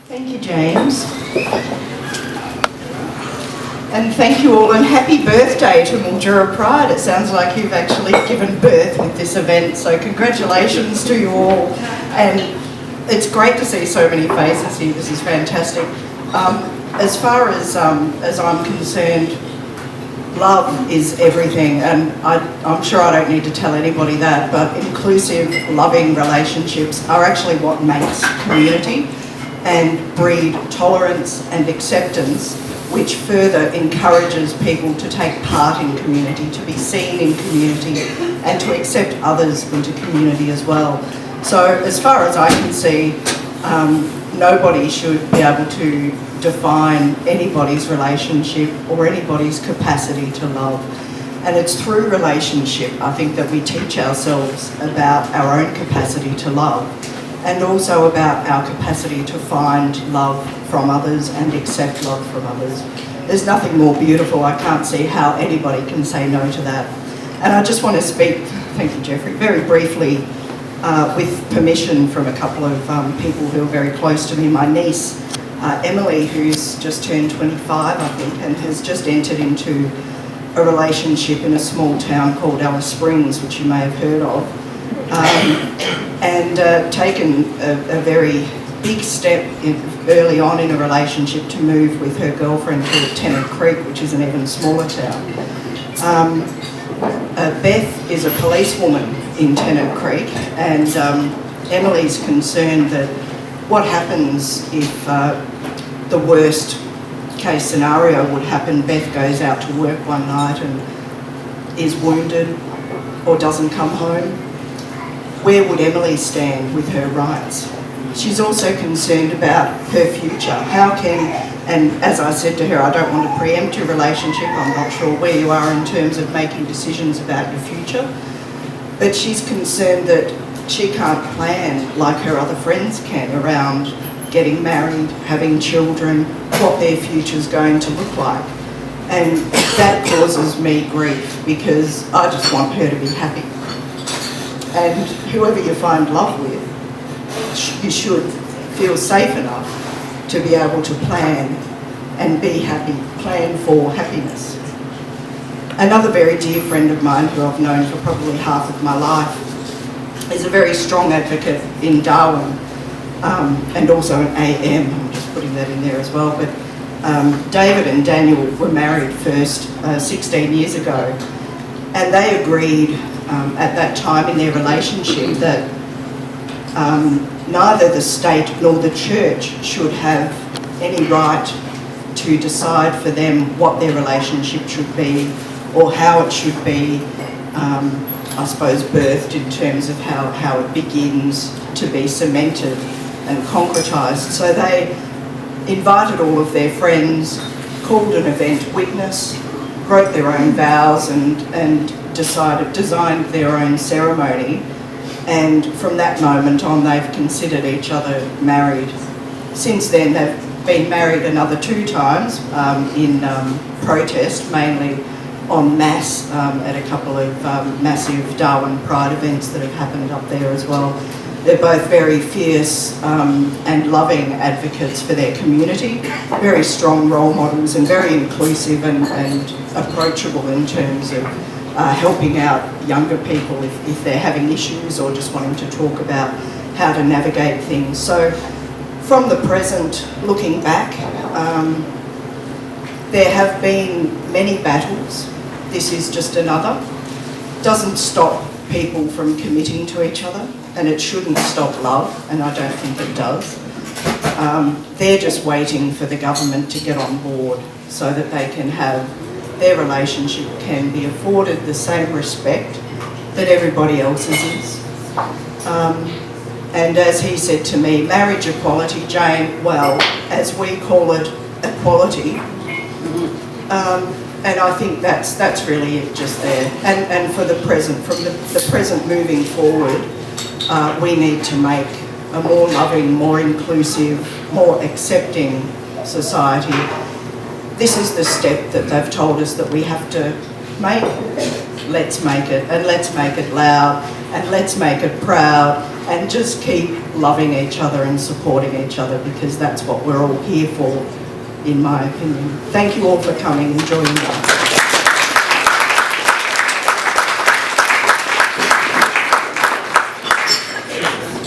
Thank you, James. And thank you all, and happy birthday to Mildura Pride. It sounds like you've actually given birth with this event, so congratulations to you all. And it's great to see so many faces here. This is fantastic. As far as I'm concerned, love is everything, and I'm sure I don't need to tell anybody that, but inclusive, loving relationships are actually what makes community and breed tolerance and acceptance, which further encourages people to take part in community, to be seen in community, and to accept others into community as well. So as far as I can see, nobody should be able to define anybody's relationship or anybody's capacity to love. And it's through relationship, I think, that we teach ourselves about our own capacity to love, and also about our capacity to find love from others and accept love from others. There's nothing more beautiful. I can't see how anybody can say no to that. And I just want to speak, thank you, Jeffrey, very briefly, with permission from a couple of people who are very close to me. My niece, Emily, who's just turned 25, I think, and has just entered into a relationship in a small town called Alice Springs, which you may have heard of, and taken a very big step early on in a relationship to move with her girlfriend to Tennant Creek, which is an even smaller town. Beth is a policewoman in Tennant Creek, and Emily's concerned that what happens if the worst case scenario would happen. Beth goes out to work one night and is wounded or doesn't come home. Where would Emily stand with her rights? She's also concerned about her future. How can, and as I said to her, I don't want to preempt your relationship. I'm not sure where you are in terms of making decisions about your future, but she's concerned that she can't plan like her other friends can around getting married, having children, what their future's going to look like. And that causes me grief, because I just want her to be happy. And whoever you find love with, you should feel safe enough to be able to plan and be happy, plan for happiness. Another very dear friend of mine, who I've known for probably half of my life, is a very strong advocate in Darwin, and also an AM, I'm just putting that in there as well. But David and Daniel were married first 16 years ago, and they agreed at that time in their relationship that neither the state nor the church should have any right to decide for them what their relationship should be or how it should be, I suppose, birthed in terms of how it begins to be cemented and concretised. So they invited all of their friends, called an event Witness, wrote their own vows and designed their own ceremony. And from that moment on, they've considered each other married. Since then, they've been married another 2 times in protest, mainly en masse at a couple of massive Darwin Pride events that have happened up there as well. They're both very fierce and loving advocates for their community, very strong role models, and very inclusive and approachable in terms of helping out younger people if they're having issues or just wanting to talk about how to navigate things. So from the present, looking back, there have been many battles. This is just another. Doesn't stop people from committing to each other, and it shouldn't stop love, and I don't think it does. They're just waiting for the government to get on board so that they can have their relationship can be afforded the same respect that everybody else's is. And as he said to me, marriage equality, Jane, well, as we call it, equality. And I think that's really it just there. And for the present, from the present moving forward, we need to make a more loving, more inclusive, more accepting society. This is the step that they've told us that we have to make. Let's make it, and let's make it loud, and let's make it proud, and just keep loving each other and supporting each other, because that's what we're all here for, in my opinion. Thank you all for coming and joining us.